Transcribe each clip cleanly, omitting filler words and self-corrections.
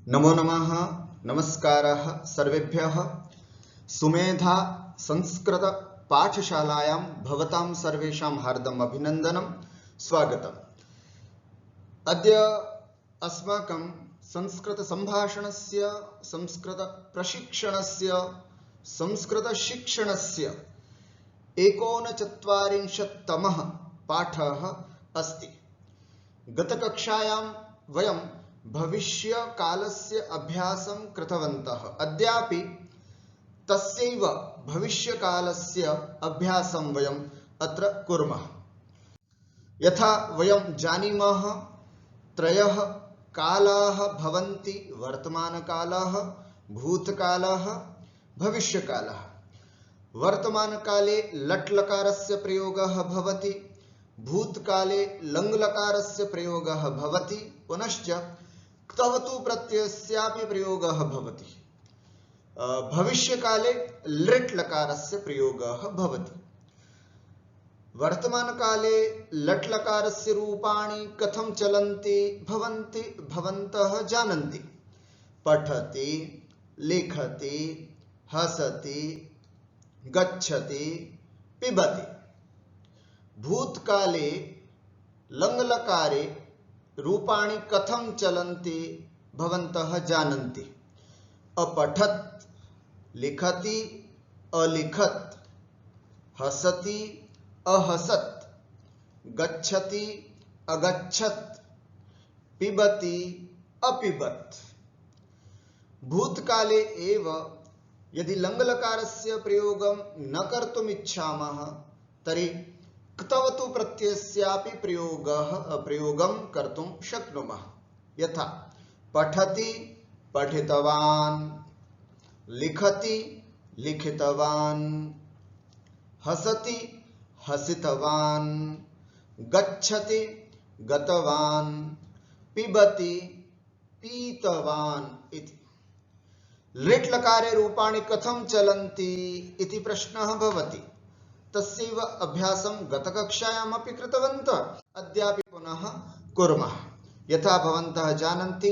नमो नमः। नमस्कारः सर्वेभ्यः। सुमेधा संस्कृत पाठशालायां भवतां सर्वेषां हार्दम् अभिनन्दनं स्वागतम्। अद्य अस्माकं संस्कृत संभाषणस्य, संस्कृत प्रशिक्षणस्य, संस्कृत शिक्षणस्य 39तमः पाठः अस्ति। गतकक्षायां वयं भविष्यकालस्य अभ्यासं कृतवन्तः। अद्यापि तस्यैव भविष्यकालस्य अभ्यासं वयम् अत्र कुर्मः। यथा वयं जानीमः, त्रयः कालाः भवन्ति: वर्तमानकालः, भूतकालः, भविष्यकालः। वर्तमानकाले लट् लकारस्य प्रयोगः भवति, भूतकाले लङ् लकारस्य प्रयोगः भवति, पुनश्च क्तवतु प्रत्ययस्यापि प्रयोगः भवति। भविष्यकाले लृट् लकारस्य प्रयोगः भवति। वर्तमानकाले लट् लकारस्य रूपाणि कथं चलन्ति भवन्ति भवन्तः जानन्ति। पठति, लिखति, हसति, गच्छति, पिबति। भूतकाले लङ् लकारे रूपाणि कथं चलन्ति भवन्तः जानन्ति। अपठत्, लिखति, अलिखत्, हसति, अहसत्, गच्छति, अगच्छत्, पिबति, अपिबत्। भूतकाले एव यदि लङ् लकारस्य प्रयोगं न कर्तुम् इच्छामः तर्हि क्तवतु प्रत्ययस्यापि प्रयोगं कर्तुं शक्नुमः। यथा पठति, पठितवान्, लिखति, लिखितवान्, हसति, हसितवान्, गच्छति, गतवान्, पिबति, पीतवान् इति। लृट् लकारे रूपाणि कथं चलन्ति इति प्रश्नः भवति। तस्यैव अभ्यासं गतकक्षायामपि कृतवन्तः, अद्यापि पुनः कुर्मः। यथा भवन्तः जानन्ति,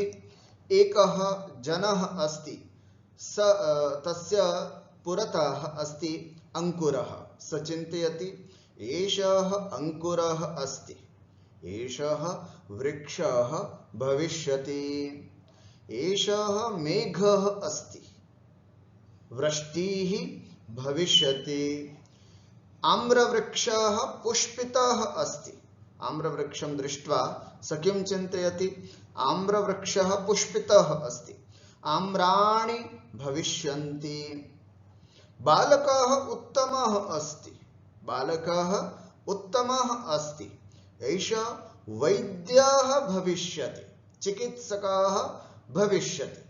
एकः जनः अस्ति, तस्य पुरतः अस्ति अंकुरः। स चिन्तयति, एषः अंकुरः अस्ति, एषः वृक्षः भविष्यति, एषः मेघः अस्ति, वृष्टिः भविष्यति, आम्रवृक्षः पुष्पितः अस्ति। आम्रवृक्षं दृष्ट्वा स किं चिन्तयति, आम्रवृक्षः पुष्पितः अस्ति, आम्राणि भविष्यन्ति। बालकः उत्तमः अस्ति, बालकः उत्तमः अस्ति, एषः वैद्यः भविष्यति, चिकित्सकः भविष्यति।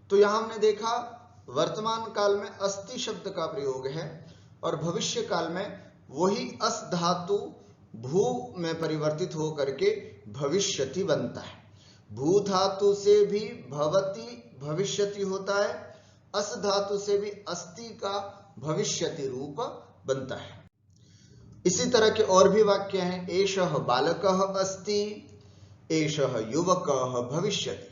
तो यहाँ हमने देखा, वर्तमान काल में अस्ति शब्द का प्रयोग है और भविष्य काल में वही अस धातु भू में परिवर्तित हो करके भविष्यति बनता है। भू धातु से भी भवति भविष्यति होता है, अस धातु से भी अस्ति का भविष्यति रूप बनता है। इसी तरह के और भी वाक्य हैं। एषः बालकः अस्ति, एषः युवकः भविष्यति।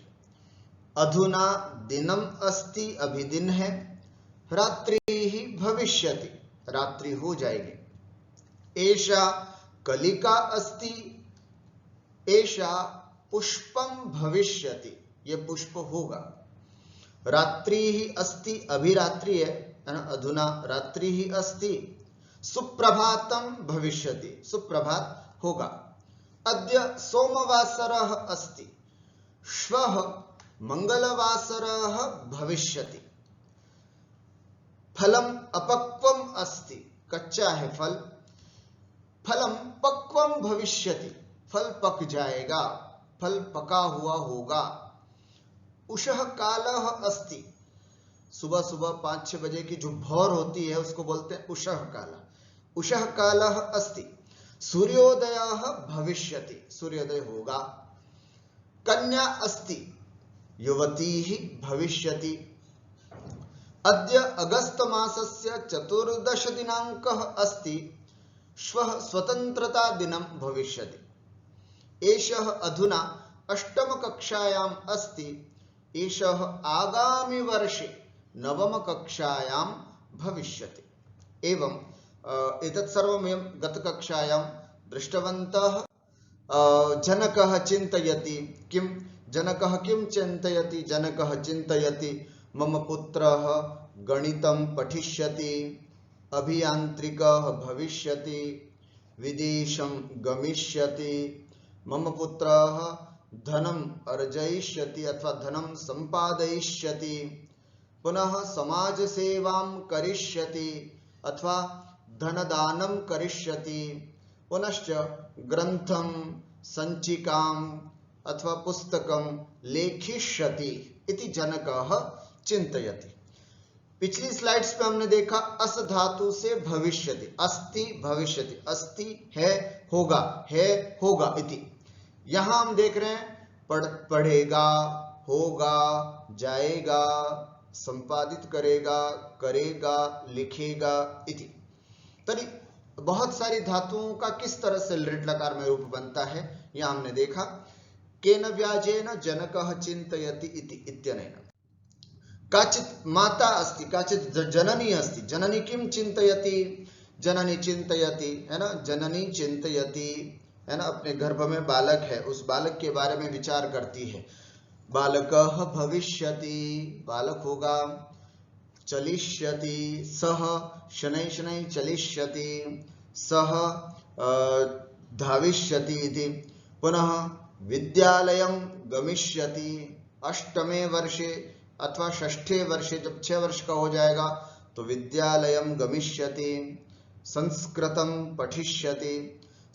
अधुना दिनम अस्ति, अभी दिन है। रात्रिः भविष्यति, रात्रि हो जाएगी। एषा कलिका अस्ति, एषा पुष्पम भविष्यति, ये पुष्प होगा। रात्रिः अस्ति, अभी रात्रि है, अधुना रात्रिः अस्ति। सुप्रभातम भविष्यति, सुप्रभात होगा। अद्य सोमवासरः अस्ति, श्वः मंगलवासरः भविष्यति। फलम अपक्वम अस्ति, कच्चा है फल, फलम पक्वम भविष्यति, फल पक जाएगा, फल पका हुआ होगा। उषः कालः अस्ति, सुबह सुबह 5-6 बजे की जो भौर होती है उसको बोलते हैं उषः काल। उषः कालः अस्ति। सूर्योदयः भविष्यति, सूर्योदय होगा। कन्या अस्ति, युवतीः भविष्यति। अद्य अगस्त मासस्य 14 दिनांकः अस्ति, श्वः स्वतंत्रता दिनं भविष्यति। एषः अधुना अष्टम कक्षायाम् अस्ति एषः आगामि वर्षे नवम कक्षायां भविष्यति। एवं एतत् सर्वं वयं गतकक्षायां दृष्टवन्तः। जनकः चिन्तयति किं? जनकः किं चिन्तयति? जनकः चिन्तयति मम पुत्रः गणितं पठिष्यति, अभियान्त्रिकः भविष्यति, विदेशं गमिष्यति, मम पुत्रः धनम् अर्जयिष्यति अथवा धनं सम्पादयिष्यति, पुनः समाजसेवां करिष्यति अथवा धनदानं करिष्यति, पुनश्च ग्रन्थं सञ्चिकाम् अथवा पुस्तकं लेखिष्यति इति जनकः चिन्तयति। पिछली स्लाइड्स पे हमने देखा अस धातु से भविष्यति, अस्ति भविष्यति, अस्ति है होगा इति। यहां हम देख रहे हैं पढ़ेगा, होगा, जाएगा, संपादित करेगा, करेगा, लिखेगा इति। तरी बहुत सारी धातुओं का किस तरह से लृट् लकार में रूप बनता है यह हमने देखा। केन व्याजेन जनकः चिन्तयति इति इत्यनेन। काचित् माता अस्ति, काचित् जननी अस्ति, जननी किं चिन्तयति? जननी चिन्तयति, है ना, जननी चिन्तयति, है ना, अपने गर्भ में बालक है, उस बालक के बारे में विचार करती है। बालकः भविष्यति, बालक होगा, चलिष्यति, सः शनैः शनैः चलिष्यति, सः धाविष्यति इति। पुनः विद्यालयं गमिष्यति, अष्टमे वर्षे अथवा षष्ठे वर्षे, जब 6 वर्ष का हो जाएगा तो विद्यालयं गमिष्यति, संस्कृतं पठिष्यति,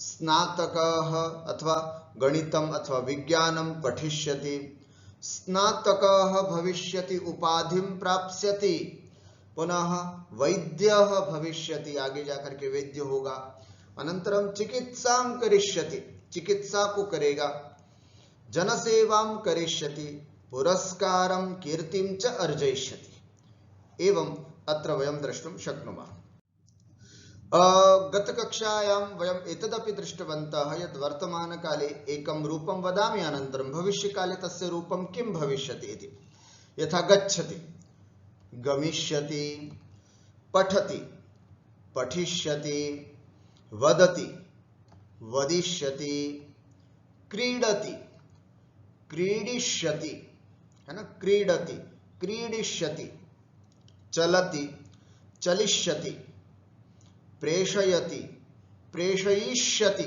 स्नातकः अथवा गणितम् अथवा विज्ञानं पठिष्यति, स्नातकः भविष्यति, उपाधिं प्राप्स्यति, पुनः वैद्यः भविष्यति, आगे जाकर के वैद्य होगा, अनंतरम चिकित्सां करिष्यति, चिकित्सा को करेगा, जनसेवां करिष्यति, पुरस्कारं कीर्तिं च अर्जयिष्यति। एवं अत्र वयं द्रष्टुं शक्नुमः। गतकक्षायां वयम् एतदपि दृष्टवन्तः यत् वर्तमानकाले एकं रूपं वदामि, अनन्तरं भविष्यकाले तस्य रूपं किं भविष्यति इति। यथा गच्छति, गमिष्यति, पठति, पठिष्यति, वदति, वदिष्यति, क्रीडति, क्रीडिष्यति, है ना, क्रीडति, क्रीडिष्यति, चलति, चलिष्यति, प्रेषयति, प्रेषयिष्यति,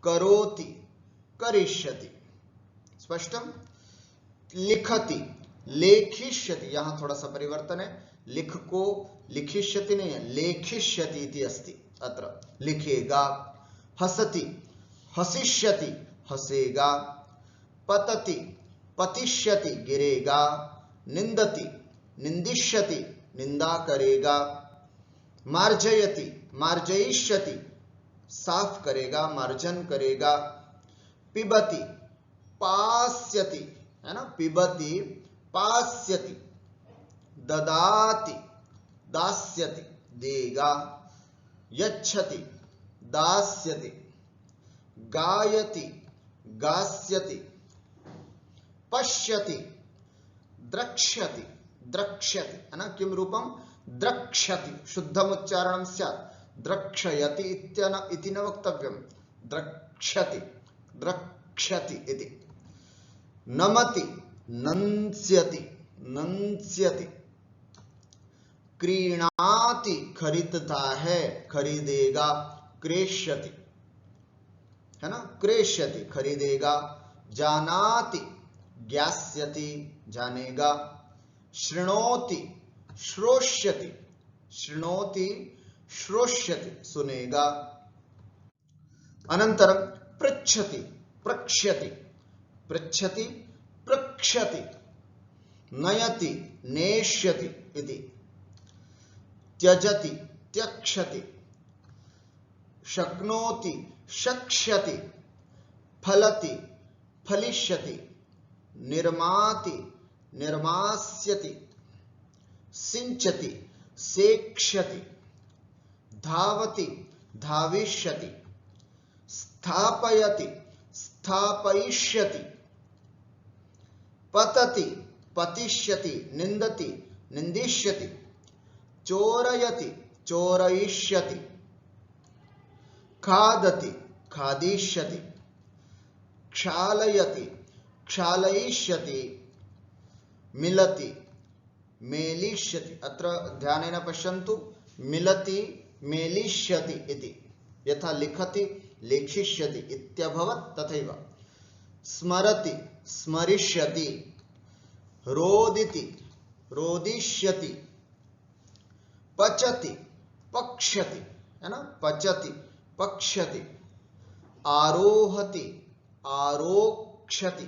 करोति, करिष्यति। स्पष्टम? लिखति, लेखिष्यति, यहां थोड़ा सा परिवर्तन है, लिख को लिखिष्यति नहीं है, लेखिष्यति इति अस्ति अत्र, लिखेगा। हसति, हसिष्यति, हसेगा, पतति, पतिष्यति, गिरेगा, निंदति, निंदिष्यति, निंदा करेगा, मार्जयति, मार्जयिष्यति, साफ करेगा, मार्जन करेगा, पिबति, पास्यति, है ना, पिबति, पास्यति, ददाति, दास्यति, देगा, यच्छति, दास्यति, गायति, गास्यति, पश्यति, द्रक्ष्यति, द्रक्ष्यति, है ना, किम रूपम? द्रक्ष्यति, शुद्धम उच्चारणं स्यात्, द्रक्ष्यति इति न वक्तव्यं, द्रक्ष्यति, द्रक्ष्यति इति। नमति, नंस्यति, नंस्यति, क्रीणाति, खरीदता है, खरीदेगा, क्रेष्यति, है ना, क्रेष्यति, खरीदेगा, जानाति, ज्ञास्यति, जानेगा, शृणोति, श्रोष्यति, शृणोति, श्रोष्यति, सुनेगा। अनंतरम पृच्छति, प्रक्ष्यति, पृच्छति, प्रक्ष्यति, नयति, नेष्यति इति। त्यजति, त्यक्षति, शक्नोति, शक्ष्यति, फलति, फलिष्यति, निर्माति, निर्मास्यति, सिंचति, सेक्ष्यति, धावति, धाविष्यति, स्थापयति, स्थापयिष्यति, पतति पतिष्यति, निंदति निंदिष्यति, चोरयति चोरयिष्यति, खादति खादिष्यति, क्षालयति क्षालयिष्यति, मिलति मेलिष्यति। अत्र ध्यानेन पश्यन्तु, मिलति मेलिष्यति इति, यथा लिखति लेखिष्यति इत्यभवत् तथैव। स्मरति स्मरिष्यति, रोदिति रोदिष्यति, पचति पक्ष्यति, है ना, पचति पक्ष्यति, आरोहति आरोक्ष्यति,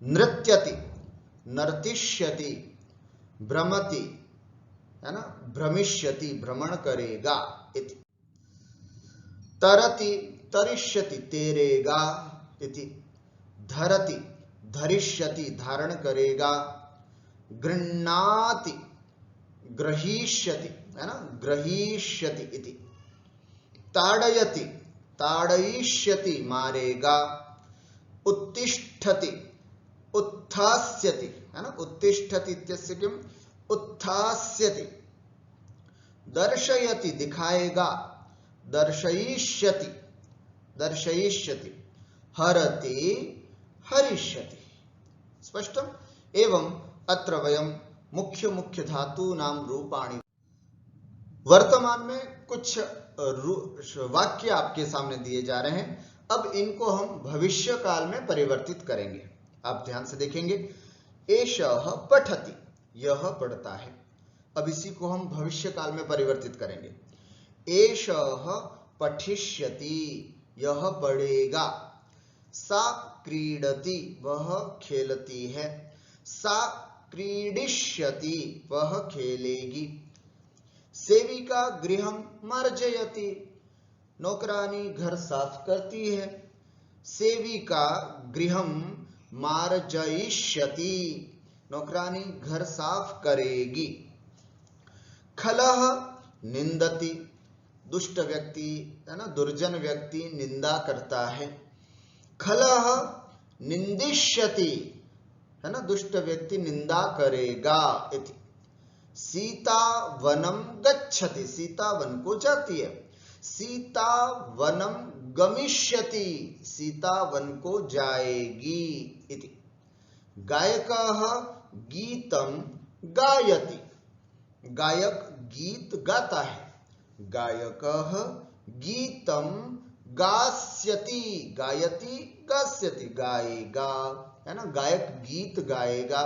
नृत्यति नर्तिष्यति, भ्रमति, है ना, भ्रमिष्यति भ्रमण करेगा इति। तरति तरिष्यति, तैरेगा इति। धरति धरिष्यति, धारण करेगा। गृह्णाति ग्रहीष्यति, है ना, ग्रहीष्यति इति। ताड़यति ताड़यिष्यति, मारेगा। उत्तिष्ठति उत्थास्यति, है ना, उत्तिष्ठति इत्यस्य किम, उत्थास्यति। दर्शयति दिखाएगा, दर्शयिष्यति दर्शयिष्यति। हरति हरिष्यति। स्पष्टम। एवं अत्र वयं मुख्य मुख्य धातूनां रूपाणि, वर्तमान में कुछ वाक्य आपके सामने दिए जा रहे हैं। अब इनको हम भविष्य काल में परिवर्तित करेंगे। आप ध्यान से देखेंगे, एषः पठति, यह पढ़ता है। अब इसी को हम भविष्य काल में परिवर्तित करेंगे। एषः पठिष्यति, यह पढ़ेगा। सा क्रीडति, वह खेलती है। सा क्रीडिष्यति, वह खेलेगी। सेविका गृहं मार्जयति, नौकरानी घर साफ करती है। सेविका गृहं मार्जयिष्यति, नौकरानी घर साफ करेगी। खलः निंदति, दुष्ट व्यक्ति, है ना, दुर्जन व्यक्ति निंदा करता है। खलः निंदिष्यति, है ना, दुष्ट व्यक्ति निंदा करेगा इति। सीता वनम गच्छति, सीता वन को जाती है। सीता वनम गमिष्यति, सीता वन को जाएगी इति। गायकः गीतम गायति, गायक गीत गाता है। गायकः गीतम गास्यति, गायति गास्यति, गाएगा, है ना, गायक गीत गाएगा।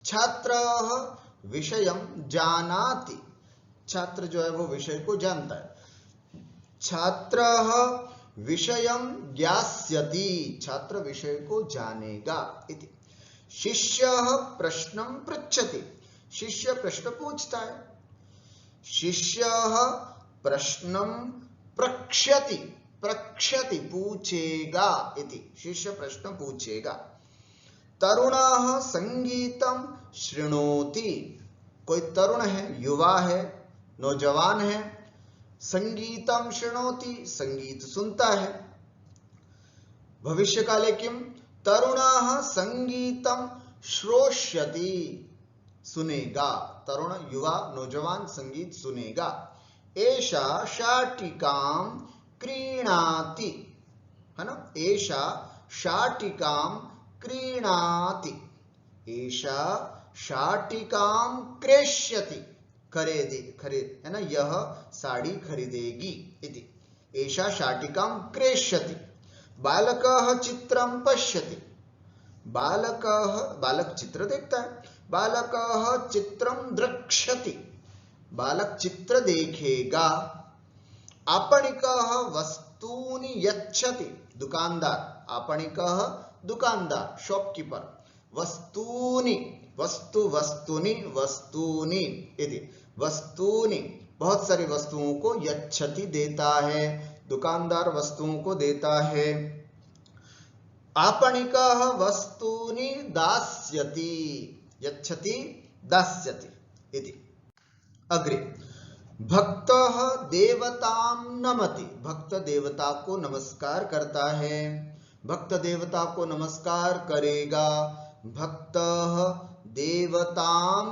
छात्रः विषयं जानाति, छात्र जो है वो विषय को जानता है। छात्रः विषयं ज्ञास्यति, छात्र विषय को जानेगा इति। शिष्यः प्रश्नं पृच्छति, शिष्य प्रश्न पूछता है। शिष्यः प्रश्नं प्रक्ष्यति, प्रक्ष्यति पूछेगा इति, शिष्य प्रश्न पूछेगा। तरुणः संगीतं शृणोति, कोई तरुण है, युवा है, नौजवान है। संगीतं शृणोति, संगीत सुनता है। भविष्य काले किम, तरुणः संगीतं श्रोष्यति, सुनेगा। तरुण युवा नौजवान संगीत सुनेगा। एषा शाटिकां क्रीणाति, है ना, एषा शाटिकां क्रीणाति। एषा शाटिकां क्रेष्यति, खरीद, है ना, यह साड़ी खरीदेगी इति। एषा शाटिकां क्रेष्यति। बालकः चित्रं पश्यति, बालकः, बालक चित्र देखता है। बालकः चित्रं द्रक्ष्यति, बालक चित्र देखेगा। आपणिकः वस्तूनि यच्छति, दुकानदार। आपणिकः दुकानदार, शॉपकीपर। वस्तूनि, वस्तु वस्तुनि वस्तूनि इति। वस्तूनि, बहुत सारी वस्तुओं को यच्छति देता है, दुकानदार वस्तुओं को देता है। आपणिकः वस्तूनि दास्यति, यच्छति दास्यति इति। अग्रे, भक्तः देवतां नमति, भक्त देवता को नमस्कार करता है, भक्त देवता को नमस्कार करेगा। भक्तः देवतां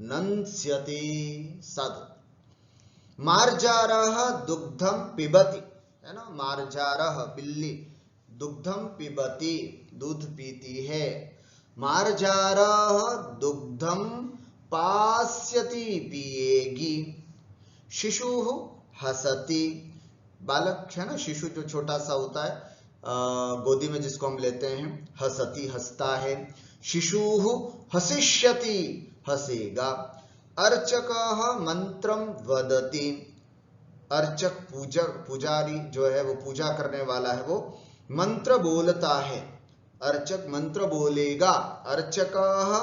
नंस्यति, साधु। मार्जारः दुग्धम पिबति, है ना, मार्जारः बिल्ली, दुग्धम पिबति दूध पीती है। मार्जारः दुग्धम पास्यति पिएगी। शिशुः हसति, बालक है ना, शिशु जो छोटा सा होता है गोदी में जिसको हम लेते हैं, हसति हंसता है। शिशुः हसिष्यति, हंसेगा। अर्चकः मंत्रम वदति, अर्चक पुजारी जो है वो पूजा करने वाला है, वो मंत्र बोलता है। अर्चक मंत्र बोलेगा। अर्चकः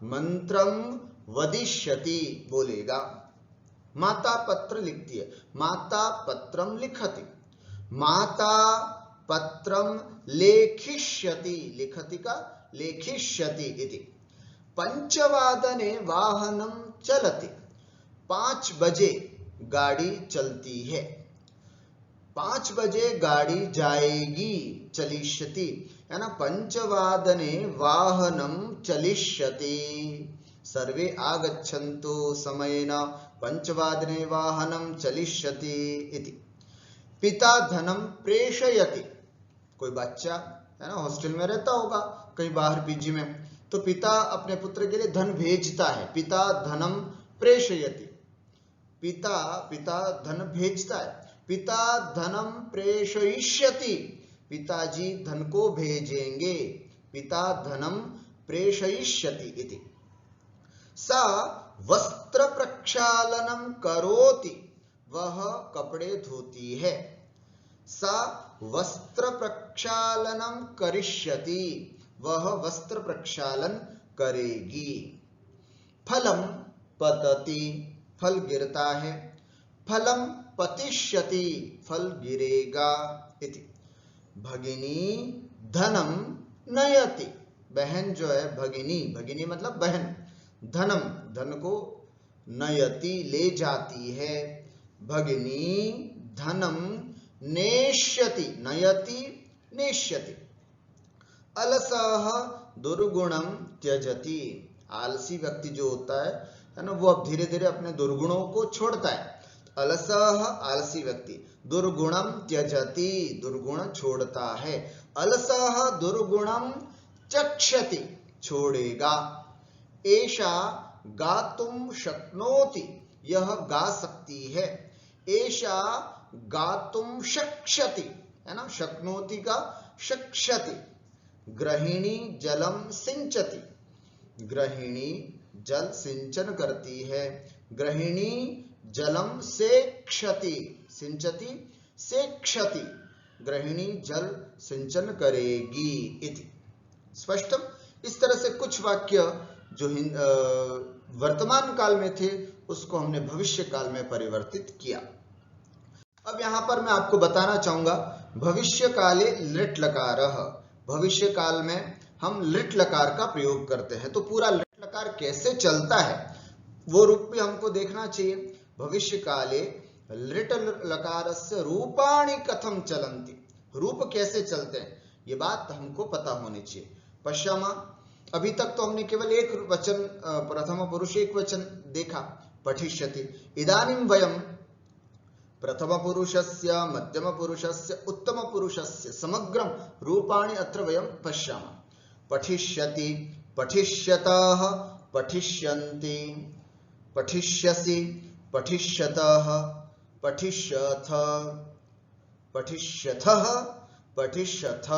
मंत्रम वदिष्यति, बोलेगा। माता पत्र लिखती है, माता पत्रम लिखति। माता पत्रम लेखिष्यति, लिखति का लेखिष्यति इति। पंचवादने वाहनम चलति, 5 बजे गाड़ी चलती है। 5 बजे गाड़ी जाएगी, चलिष्यति, है ना। पंचवादने वाहनम चलिष्यति। सर्वे आगच्छन्तु समयेन पंचवादने वाहनम चलिष्यति इति। पिता धनम प्रेषयति, कोई बच्चा है ना हॉस्टल में रहता होगा कहीं बाहर पीजी में, तो पिता अपने पुत्र के लिए धन भेजता है। पिता धनम प्रेषयति, पिता धन भेजता है। पिता धनम प्रेषयिष्यति, पिताजी धन को भेजेंगे। पिता धनम प्रेषयिष्यति इति। सा वस्त्र प्रक्षालनम करोति, वह कपड़े धोती है। सा वस्त्र प्रक्षालनम करिष्यति, वह वस्त्र प्रक्षालन करेगी। फलम पतति, फल गिरता है। फलम पतिष्यति, फल गिरेगा इति। भगिनी धनम नयति, बहन जो है भगिनी, भगिनी मतलब बहन, धनम धन को नयति ले जाती है। भगिनी धनम नेष्यति, नयति नेष्यति। अलसः दुर्गुणम त्यजति, आलसी व्यक्ति जो होता है ना, वो अब धीरे धीरे अपने दुर्गुणों को छोड़ता है। अलसः आलसी व्यक्ति, दुर्गुणम त्यजति, दुर्गुण छोड़ता है। अलसः दुर्गुणम चक्षति, छोड़ेगा। एषा गातुम शक्नोति, यह गा सकती है। एषा गातुम शक्ष्यति, है ना, शक्नोति का शक्ष्यति। गृहिणी जलम सिंचति, गृहिणी जल सिंचन करती है। गृहिणी जलम सेक्षति, सिंचति सेक्षति, गृहिणी जल सिंचन करेगी इति। स्पष्टम। इस तरह से कुछ वाक्य जो वर्तमान काल में थे उसको हमने भविष्य काल में परिवर्तित किया। अब यहां पर मैं आपको बताना चाहूंगा भविष्य काले लिट लकारः, भविष्य काल में हम लिट लकार का प्रयोग करते हैं, तो पूरा लिट लकार कैसे चलता है वो रूप भी हमको देखना चाहिए। भविष्य काले लिट लकारस्य रूपाणि कथम चलन्ति, रूप कैसे चलते हैं ये बात हमको पता होनी चाहिए। पश्यामा, अभी तक तो हमने केवल एक वचन, प्रथम पुरुष एक वचन देखा, पठिष्यति। इदानीं वयं प्रथम पुरुषस्य, मध्यम पुरुषस्य, उत्तम पुरुषस्य समग्रं रूपाणि अत्र वयं पश्यामः। पठिष्यति, पठिष्यतः, पठिष्यन्ति, पठिष्यसि, पठिष्यतः, पठिष्यथ, पठिष्यथः, पठिष्यथ,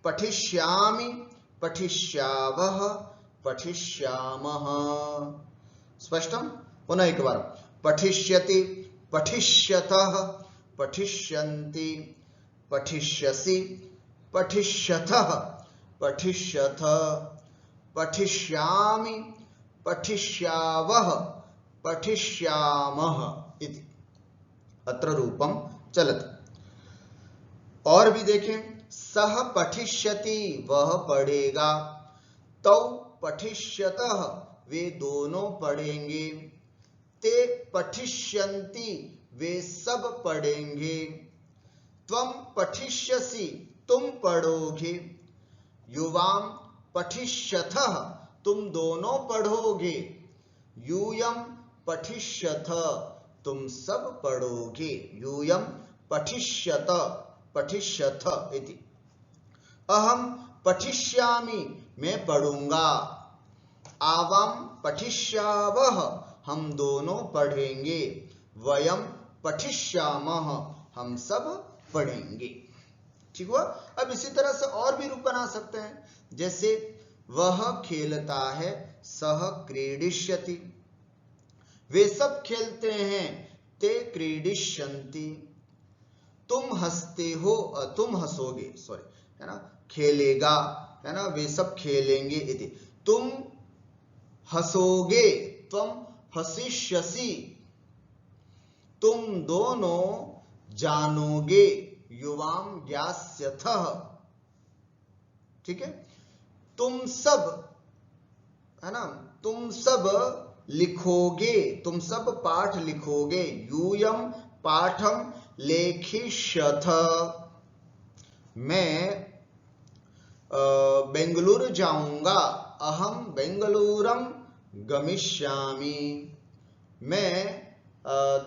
पठिष्यामि, पठिष्यावः, पठिष्यामः। स्पष्टम। पुनः एक बार। पठिष्यति, पठिष्यतः, पठिष्यन्ति, पठिष्यसि, पठिष्यथः, पठिष्यथ, पठिष्यामि, पठिष्यावः, पठिष्यामः इति। अत्र रूपम चलति। और भी देखें, सह पठिष्यति, वह पढ़ेगा। तौ पठिष्यतः, वे दोनों पढ़ेंगे। ते पठिष्यन्ति, वे सब पढ़ेंगे। त्वं पठिष्यसि, तुम पढ़ोगे। युवाम पठिष्यथः, तुम दोनों पढ़ोगे। यूयम पठिष्यथ, तुम सब पढ़ोगे। यूयम पठिष्यत, पठिष्यथ इति। अहम पठिष्यामि, मैं पढ़ूंगा। आवाम पठिष्यावः, हम दोनों पढ़ेंगे। वयम पठिष्यामः, हम सब पढ़ेंगे। ठीक हुआ। अब इसी तरह से और भी रूप बना सकते हैं, जैसे वह खेलता है, सह क्रीडिष्यति, वे सब खेलते हैं। ते क्रीडिष्यन्ति, तुम हंसते हो, तुम हंसोगे, सॉरी, है ना, खेलेगा, है ना, वे सब खेलेंगे इति। तुम हंसोगे, त्वं हसिष्यसि, तुम दोनों जानोगे। युवाम ज्ञास्यथः, ठीक है। तुम सब, है ना, तुम सब लिखोगे, तुम सब पाठ लिखोगे। यूयम पाठम लेखिष्यथ, मैं बेंगलुरु जाऊंगा। अहम बेंगलुरम गमिष्यामि, मैं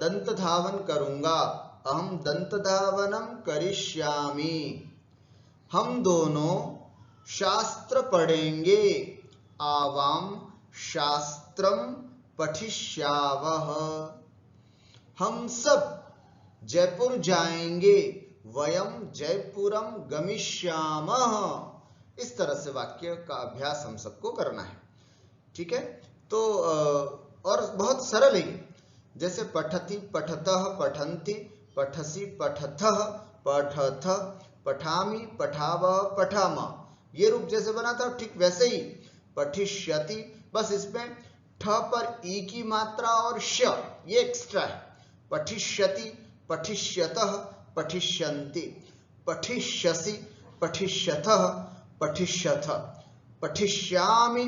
दंत धावन करूंगा। अहम दंत धावनम करिष्यामि, हम दोनों शास्त्र पढ़ेंगे। आवाम शास्त्रम पठिष्यावः, हम सब जयपुर जाएंगे। वयम जयपुरम गमिष्यामः। इस तरह से वाक्य का अभ्यास हम सबको करना है। ठीक है। तो और बहुत सरल है, जैसे पठति, पठतः, पठन्ति, पठसि, पठथः, पठथ, पठामि, पठावः, पठामः। ये रूप जैसे बना था ठीक वैसे ही पठिष्यति, बस इसमें ठ पर ई की मात्रा और श ये एक्स्ट्रा है। पठिष्यति, पठिष्यतः, पठिष्यन्ति, पठिष्यसि, पठिष्यथः, पठिष्यथ, पठिष्यामि,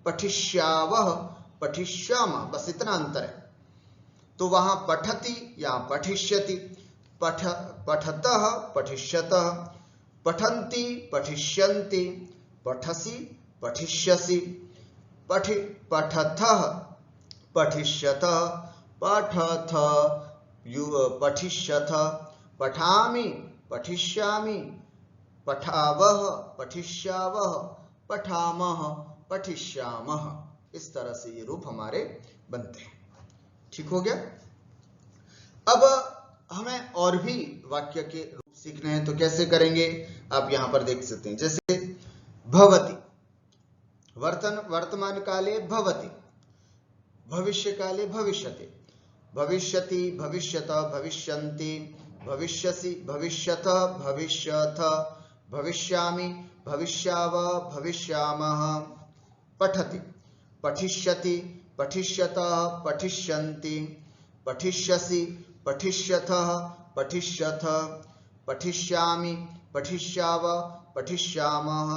पठिष्यावः, पठिष्यामः, बस इतना अंतर है। तो वहां पठति या पठिष्यति, पठतः, पठिष्यतः, पठन्ति, पठिष्यन्ति, पठसि, पठिष्यसि, पठथः, पठिष्यतः, पठथ, पठिष्यथ, पठामि, पठिष्यामि, पठावः, पठिष्यावः, पठामः, पठिष्यामः। इस तरह से ये रूप हमारे बनते हैं। ठीक हो गया। अब हमें और भी वाक्य के रूप सीखने हैं, तो कैसे करेंगे आप यहां पर देख सकते हैं। जैसे भवति, वर्तमान काले भवति, भविष्य काले भविष्यति, भविष्यति, भविष्यत, भविष्यन्ति, भविष्यसि, भविष्यथ, भविष्यथ, भविष्यामि, भविष्यावः, भविष्यामः। पठति, पठिष्यति, पठिष्यतः, पठिष्यन्ति, पठिष्यसि, पठिष्यथः, पठिष्यथ, पठिष्यामि, पठिष्यावः, पठिष्यामः।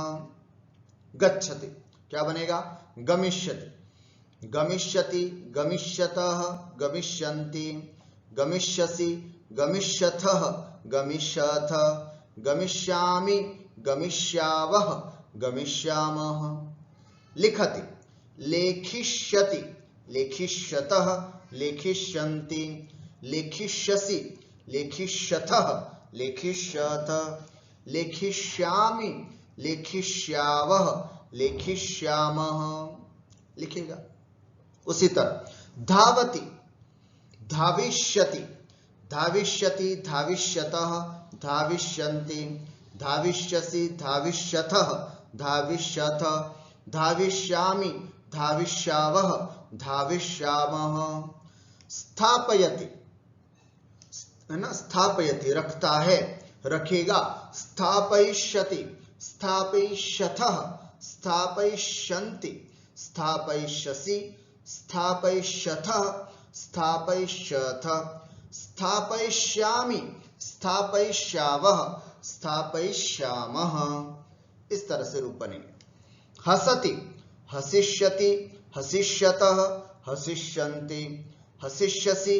गच्छति, क्या बनेगा? गमिष्यति, गमिष्यति, गमिष्यतः, गमिष्यन्ति, गमिष्यसि, गमिष्यथः, गमिष्यथ, गमिष्यामि, गमिष्यावः, गमिष्यामः। लिखति, लेखिष्यति, लेखिष्यतः, लेखिष्यन्ति, लेखिष्यसि, लेखिष्यथः, लेखिष्यथ, लेखिष्यामि, लेखिष्यावः, लेखिष्यामः। लिखेगा। उसी तरह धावति, धाविष्यति, धाविष्यति, धाविष्यतः, धाविष्यन्ति, धाविष्यसि, धाविष्यथः, धाविष्यथ, धाविष्यामि, धाविष्यावः, धाविष्यामः। स्थापयति, है ना, स्थापयति रखता है, रखेगा। स्थापयिष्यति, स्थापयिष्यथः, स्थापयिष्यन्ति, स्थापयिष्यसि, स्थापयिष्यथः, स्थापयिष्यथ, स्थापयिष्यामि, स्थापयिष्यावः, स्थापयिष्यामः। इस तरह से रूप बनेंगे। हसति, हसिष्यति, हसिष्यतः, हसिष्यन्ति, हसिष्यसि,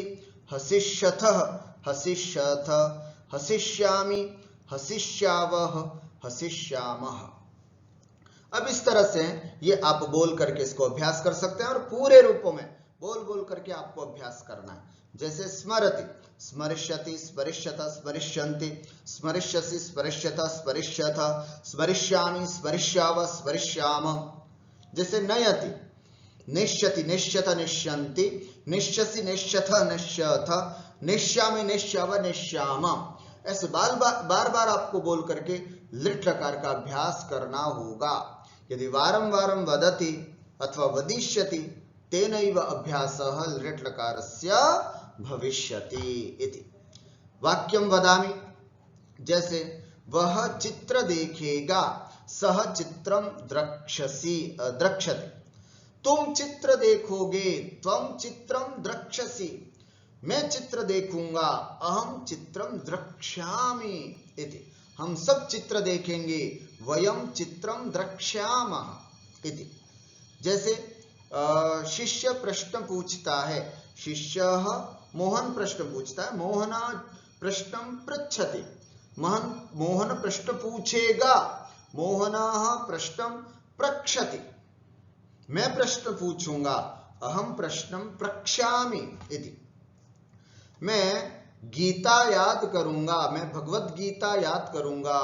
हसिष्यथः, हसिष्यथ, हसिष्यामि, हसिष्यावः, हसिष्यामः। अब इस तरह से ये आप बोल करके इसको अभ्यास कर सकते हैं और पूरे रूपों में बोल बोल करके आपको अभ्यास करना है। जैसे स्मरति, स्मरिष्यति, स्मरिष्यत, स्मरिष्यन्ति, स्मरिष्यसि, स्मरिष्यत, स्मरिष्यथ, स्मरिष्यामि, स्मरिष्याव, स्मरिष्यामः। जैसे नयति, निश्यति, निश्यत, निश्यन्ति, निश्यसि, निश्यथ, निश्यथ, निश्यामि, निश्याव, निश्यामः। ऐसे बार बार आपको बोल करके लिट लकार का अभ्यास करना होगा। यदि वारं वारं वदति अथवा वदिष्यति तेनैव अभ्यासः लिट लकारस्य भविष्यति इति। वाक्यं वदामि। जैसे वह चित्र देखेगा, सह चित्रं द्रक्ष्यति। तुम चित्र देखोगे, त्वं चित्रं द्रक्ष्यसि। मैं चित्र देखूंगा, अहम चित्रं द्रक्ष्यामि इति। हम सब चित्र देखेंगे, वयम चित्रं द्रक्ष्यामः इति। जैसे शिष्य प्रश्न पूछता है, शिष्यः मोहन प्रश्न पूछता है, मोहना प्रश्नं पृच्छति। मोहन प्रश्न पूछेगा, मोहनः प्रश्नं प्रक्षति। मैं प्रश्न पूछूंगा, अहम प्रश्नं प्रक्ष्यामि इति। मैं गीता याद करूंगा, मैं भगवत गीता याद करूंगा,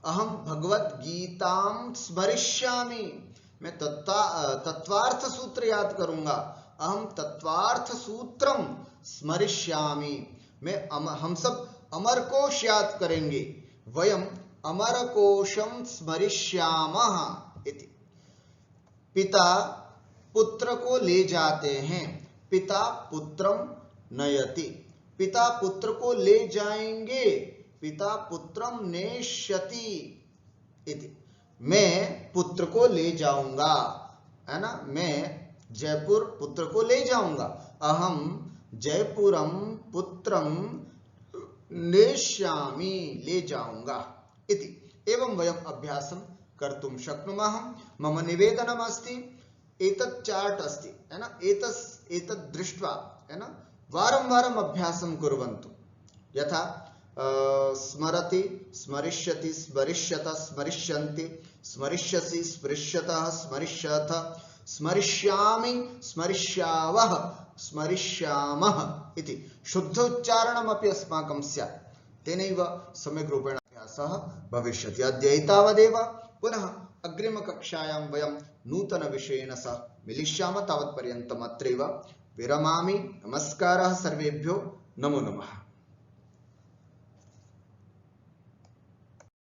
अहम भगवत गीतां स्मरिष्यामि। मैं तत्वार्थ सूत्र याद करूंगा, अहम तत्वार्थ सूत्रम स्मरिष्यामि। हम सब अमरकोश याद करेंगे, वयम अमरकोशम स्मरिष्यामः इति। पिता पुत्र को ले जाते हैं, पिता पुत्रम नयति। पिता पुत्र को ले जाएंगे, पिता पुत्रम नेष्यति इति। मैं पुत्र को ले जाऊंगा, है ना, मैं जयपुर पुत्र को ले जाऊंगा, अहम जयपुरम पुत्रम नेष्यामि, ले जाऊंगा इति। एवं वयम अभ्यासं कर्तुं शक्नुमः। मम निवेदनम् अस्ति, एतत् चार्ट् अस्ति, है ना, एतत् दृष्ट्वा, है ना, वारं वारम् अभ्यासं कुर्वन्तु। यथा स्मरति, स्मरिष्यति, स्मरिष्यत, स्मरिष्यन्ति, स्मरिष्यसि, स्मरिष्यतः, स्मरिष्यथ, स्मरिष्यामि, स्मरिष्यावः, स्मरिष्यामः इति। शुद्ध उच्चारणमपि अस्माकं स्यात्, तेनैव सम्यक् रूपेण अभ्यासः भविष्यति। अद्य एतावदेव। पुनः अग्रिमकक्षायां वयं नूतनविषयेण सह मिलिष्यामः। तावत्पर्यन्तम् अत्रैव विरमामि। नमस्कारः सर्वेभ्यो, नमो नमः।